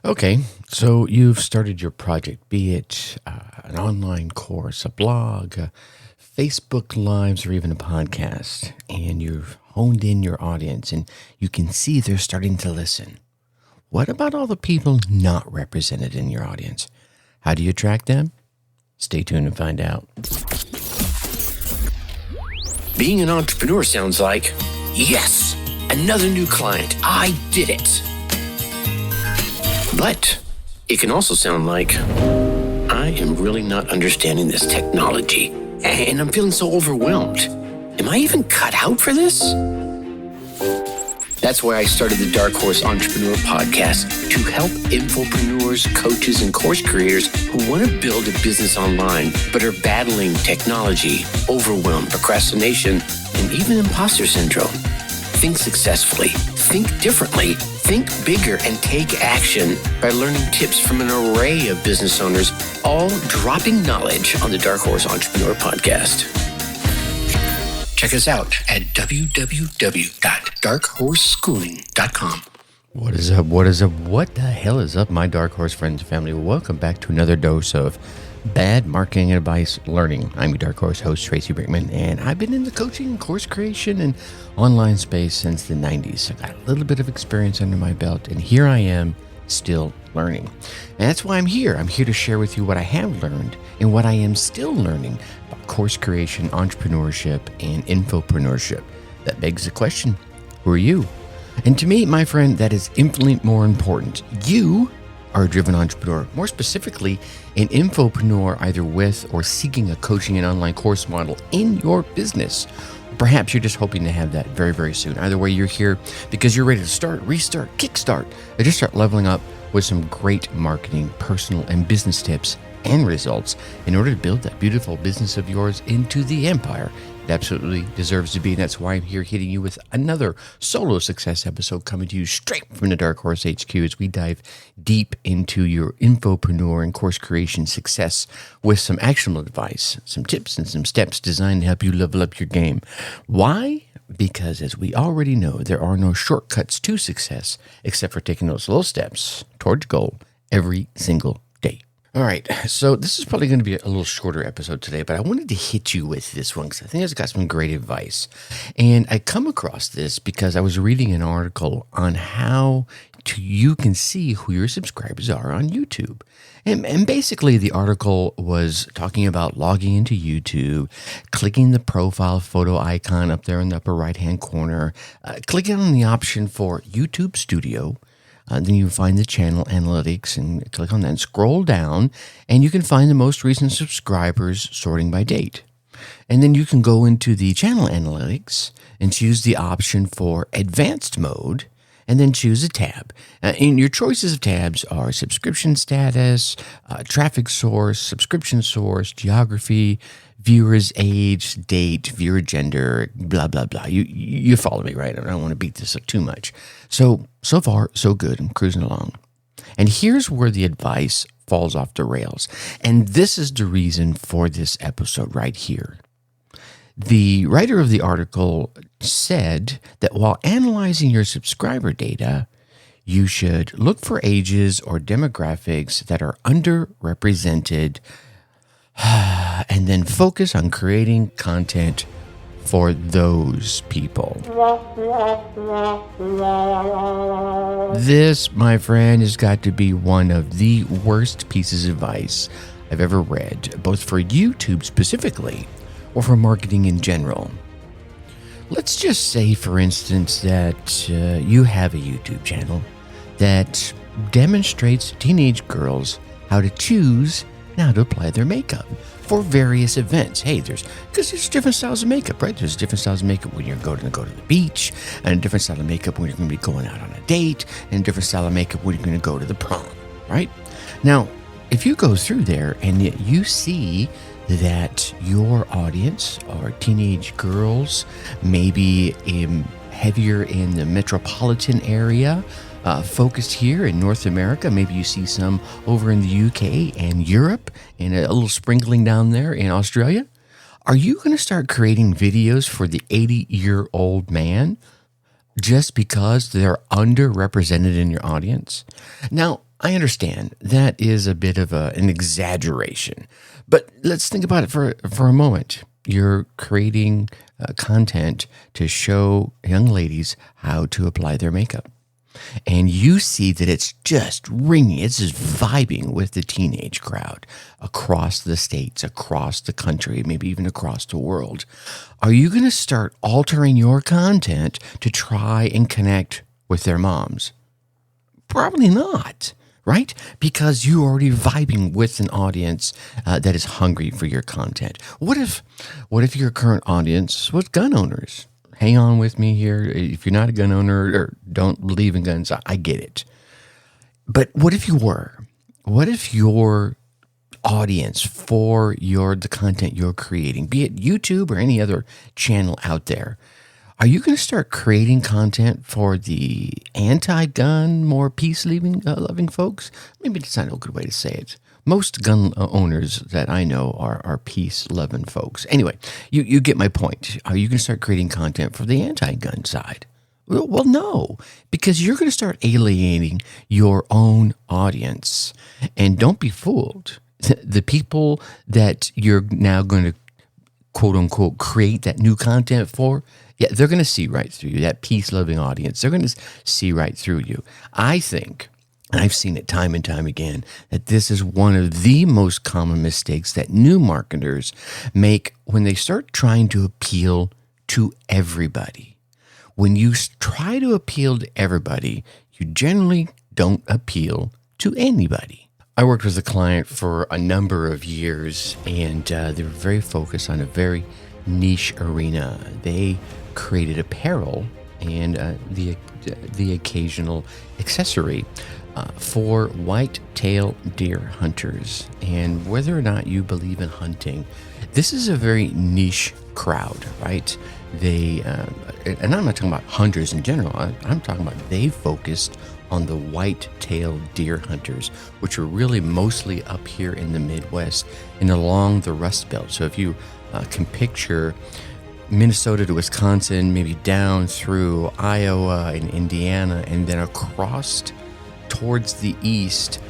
Okay, so you've started your project, be it an online course, a blog, Facebook Lives, or even a podcast, and you've honed in your audience and you can see they're starting to listen. What about all the people not represented in your audience? How do you attract them? Stay tuned and find out. Being an entrepreneur sounds like, yes, another new client. I did it. But it can also sound like, I am really not understanding this technology, and I'm feeling so overwhelmed. Am I even cut out for this? That's why I started the Dark Horse Entrepreneur Podcast, to help infopreneurs, coaches, and course creators who want to build a business online but are battling technology, overwhelm, procrastination, and even imposter syndrome. Think successfully, think differently, think bigger, and take action by learning tips from an array of business owners, all dropping knowledge on the Dark Horse Entrepreneur Podcast. Check us out at www.darkhorseschooling.com. What is up? What is up? What the hell is up, my Dark Horse friends and family? Welcome back to another dose of bad marketing advice learning. I'm your Dark Horse host, Tracy Brinkman, and I've been in the coaching, course creation, and online space since the 90s. I've got a little bit of experience under my belt, and here I am still learning. And that's why I'm here. I'm here to share with you what I have learned and what I am still learning about course creation, entrepreneurship, and infopreneurship. That begs the question, who are you? And to me, my friend, that is infinitely more important. You are a driven entrepreneur, more specifically, an infopreneur, either with or seeking a coaching and online course model in your business. Perhaps you're just hoping to have that very, very soon. Either way, you're here because you're ready to start, restart, kickstart, or just start leveling up with some great marketing, personal, and business tips and results in order to build that beautiful business of yours into the empire it absolutely deserves to be. And that's why I'm here hitting you with another solo success episode coming to you straight from the Dark Horse HQ as we dive deep into your infopreneur and course creation success with some actionable advice, some tips and some steps designed to help you level up your game. Why? Because as we already know, there are no shortcuts to success except for taking those little steps towards goal every single day. All right, so this is probably going to be a little shorter episode today, but I wanted to hit you with this one because I think it's got some great advice. And I come across this because I was reading an article on how you can see who your subscribers are on YouTube. And basically the article was talking about logging into YouTube, clicking the profile photo icon up there in the upper right-hand corner, clicking on the option for YouTube Studio. Then you find the channel analytics and click on that and scroll down, and you can find the most recent subscribers sorting by date. And then you can go into the channel analytics and choose the option for advanced mode, and then choose a tab. And your choices of tabs are subscription status, traffic source, subscription source, geography, viewer's age, date, viewer gender, blah, blah, blah. You follow me, right? I don't want to beat this up too much. So far, so good. I'm cruising along. And here's where the advice falls off the rails. And this is the reason for this episode right here. The writer of the article said that while analyzing your subscriber data, you should look for ages or demographics that are underrepresented and then focus on creating content for those people. This, my friend, has got to be one of the worst pieces of advice I've ever read, both for YouTube specifically or for marketing in general. Let's just say, for instance, that you have a YouTube channel that demonstrates to teenage girls how to choose and how to apply their makeup for various events. Hey, because there's different styles of makeup, right? There's different styles of makeup when you're going to go to the beach, and a different style of makeup when you're going to be going out on a date, and a different style of makeup when you're going to go to the prom, right? Now, if you go through there and you see that your audience are teenage girls, maybe heavier in the metropolitan area, focused here in North America. Maybe you see some over in the UK and Europe and a little sprinkling down there in Australia. Are you going to start creating videos for the 80-year-old man just because they're underrepresented in your audience? Now, I understand that is a bit of an exaggeration, but let's think about it for a moment. You're creating content to show young ladies how to apply their makeup. And you see that it's just ringing, it's just vibing with the teenage crowd across the states, across the country, maybe even across the world. Are you going to start altering your content to try and connect with their moms? Probably not, right? Because you're already vibing with an audience that is hungry for your content. What if your current audience was gun owners? Hang on with me here. If you're not a gun owner or don't believe in guns, I get it. But what if you were? What if your audience for the content you're creating, be it YouTube or any other channel out there, are you going to start creating content for the anti-gun, more peace-loving folks? Maybe it's not a good way to say it. Most gun owners that I know are peace-loving folks. Anyway, you get my point. Are you going to start creating content for the anti-gun side? Well, no, because you're going to start alienating your own audience. And don't be fooled. The people that you're now going to, quote-unquote, create that new content for, yeah, they're going to see right through you, that peace-loving audience. They're going to see right through you. I think, and I've seen it time and time again, that this is one of the most common mistakes that new marketers make when they start trying to appeal to everybody. When you try to appeal to everybody, you generally don't appeal to anybody. I worked with a client for a number of years, and they were very focused on a very niche arena. They created apparel and the occasional accessory for white-tailed deer hunters. And whether or not you believe in hunting, this is a very niche crowd, right? They, and I'm not talking about hunters in general. I'm talking about they focused on the white-tailed deer hunters, which are really mostly up here in the Midwest and along the Rust Belt. So if you can picture Minnesota to Wisconsin, maybe down through Iowa and Indiana, and then across towards the east,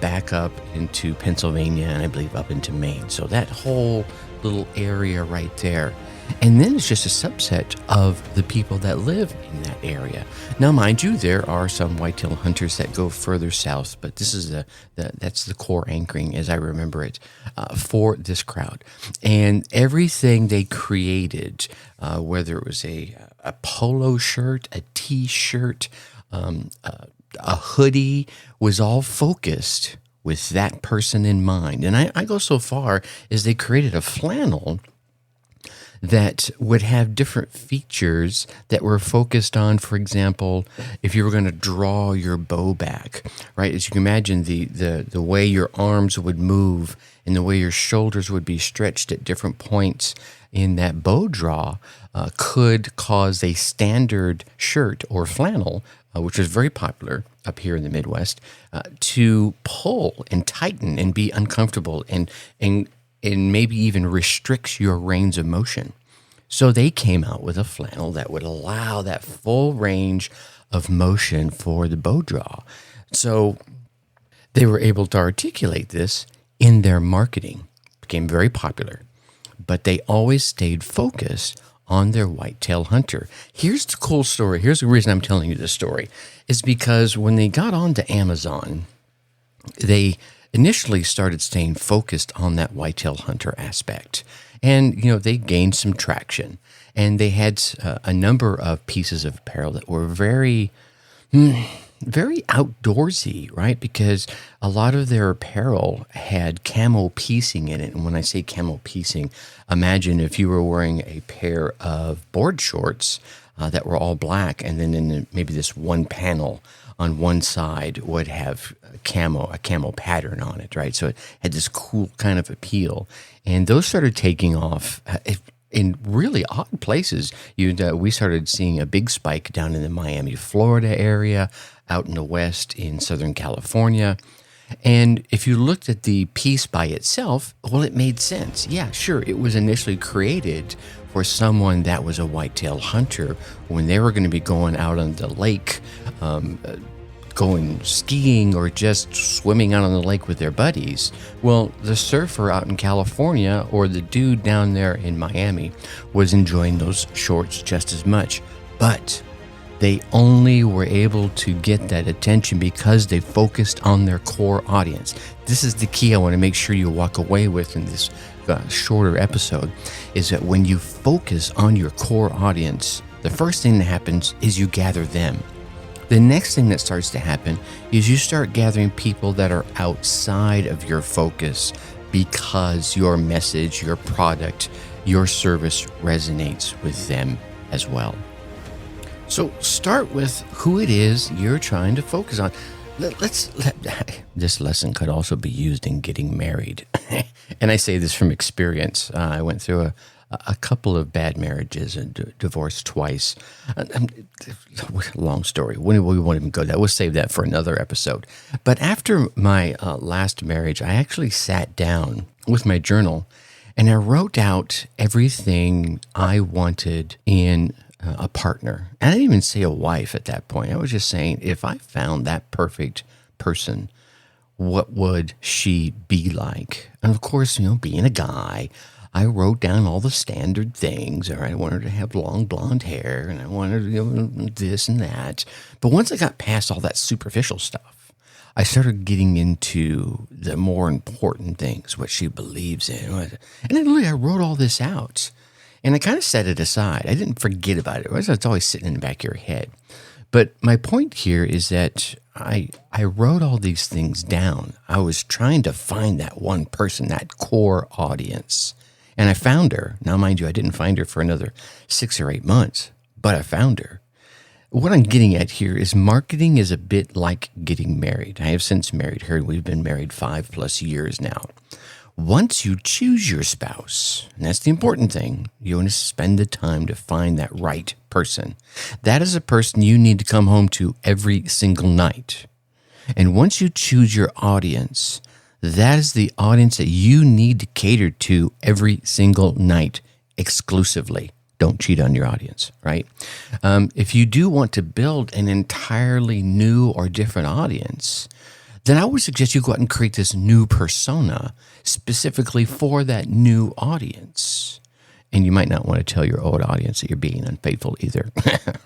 back up into Pennsylvania, and I believe up into Maine. So that whole little area right there. And then it's just a subset of the people that live in that area. Now, mind you, there are some whitetail hunters that go further south, but this is that's the core anchoring, as I remember it, for this crowd. And everything they created, whether it was a polo shirt, a T-shirt, a hoodie, was all focused with that person in mind. And I go so far as they created a flannel that would have different features that were focused on, for example, if you were going to draw your bow back, right? As you can imagine, the way your arms would move and the way your shoulders would be stretched at different points in that bow draw could cause a standard shirt or flannel, which is very popular up here in the Midwest, to pull and tighten and be uncomfortable and maybe even restricts your range of motion. So they came out with a flannel that would allow that full range of motion for the bow draw. So they were able to articulate this in their marketing. It became very popular, but they always stayed focused on their whitetail hunter. Here's the cool story. Here's the reason I'm telling you this story, is because when they got onto Amazon, they initially started staying focused on that whitetail hunter aspect. And, they gained some traction. And they had a number of pieces of apparel that were very, very outdoorsy, right? Because a lot of their apparel had camo piecing in it. And when I say camo piecing, imagine if you were wearing a pair of board shorts that were all black, and then in maybe this one panel on one side would have a camo pattern on it, right? So it had this cool kind of appeal. And those started taking off in really odd places. We started seeing a big spike down in the Miami, Florida area, out in the West in Southern California. And if you looked at the piece by itself, well, it made sense. Yeah, sure, it was initially created for someone that was a whitetail hunter when they were going to be going out on the lake, going skiing or just swimming out on the lake with their buddies. Well, the surfer out in California or the dude down there in Miami was enjoying those shorts just as much. But they only were able to get that attention because they focused on their core audience. This is the key I want to make sure you walk away with in this shorter episode, is that when you focus on your core audience, the first thing that happens is you gather them. The next thing that starts to happen is you start gathering people that are outside of your focus because your message, your product, your service resonates with them as well. So start with who it is you're trying to focus on. This lesson could also be used in getting married. And I say this from experience. I went through a couple of bad marriages and divorced twice. Long story. We won't even go there. We'll save that for another episode. But after my last marriage, I actually sat down with my journal and I wrote out everything I wanted in a partner. And I didn't even say a wife at that point. I was just saying, if I found that perfect person, what would she be like? And of course, being a guy, I wrote down all the standard things. All right, I wanted her to have long blonde hair, and I wanted this and that. But once I got past all that superficial stuff, I started getting into the more important things, what she believes in. And then literally I wrote all this out. And I kind of set it aside. I didn't forget about it. It's always sitting in the back of your head. But my point here is that I wrote all these things down. I was trying to find that one person, that core audience. And I found her. Now, mind you, I didn't find her for another 6 or 8 months, but I found her. What I'm getting at here is marketing is a bit like getting married. I have since married her. We've been married 5+ years now. Once you choose your spouse, and that's the important thing, you want to spend the time to find that right person. That is a person you need to come home to every single night. And once you choose your audience, that is the audience that you need to cater to every single night exclusively. Don't cheat on your audience, right? If you do want to build an entirely new or different audience, then I would suggest you go out and create this new persona specifically for that new audience. And you might not want to tell your old audience that you're being unfaithful either,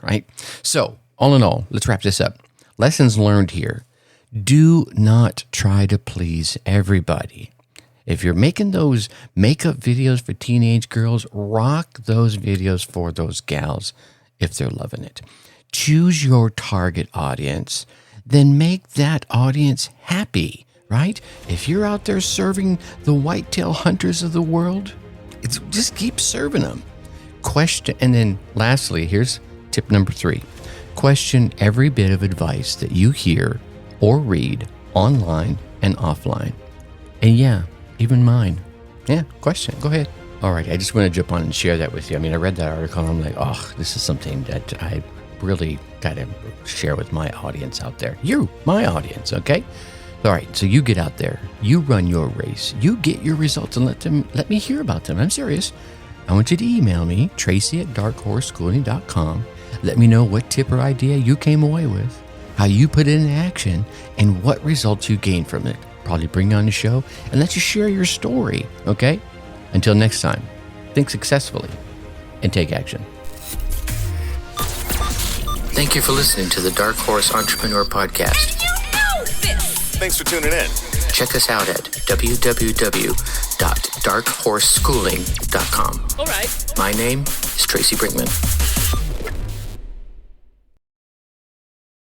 right? So, all in all, let's wrap this up. Lessons learned here. Do not try to please everybody. If you're making those makeup videos for teenage girls, rock those videos for those gals if they're loving it. Choose your target audience, then make that audience happy, right? If you're out there serving the whitetail hunters of the world, just keep serving them. And then lastly, here's tip number 3. Question every bit of advice that you hear or read online and offline. And yeah, even mine. Yeah, question. Go ahead. All right, I just want to jump on and share that with you. I mean, I read that article and I'm like, oh, this is something that I really got to share with my audience out there. You, my audience, okay? All right, so you get out there, you run your race, you get your results and let me hear about them. I'm serious. I want you to email me, Tracy@darkhorseschooling.com. Let me know what tip or idea you came away with, how you put it into action, and what results you gained from it. Probably bring you on the show and let you share your story, okay? Until next time, think successfully and take action. Thank you for listening to the Dark Horse Entrepreneur Podcast. Thanks for tuning in. Check us out at www.darkhorseschooling.com. All right. My name is Tracy Brinkman.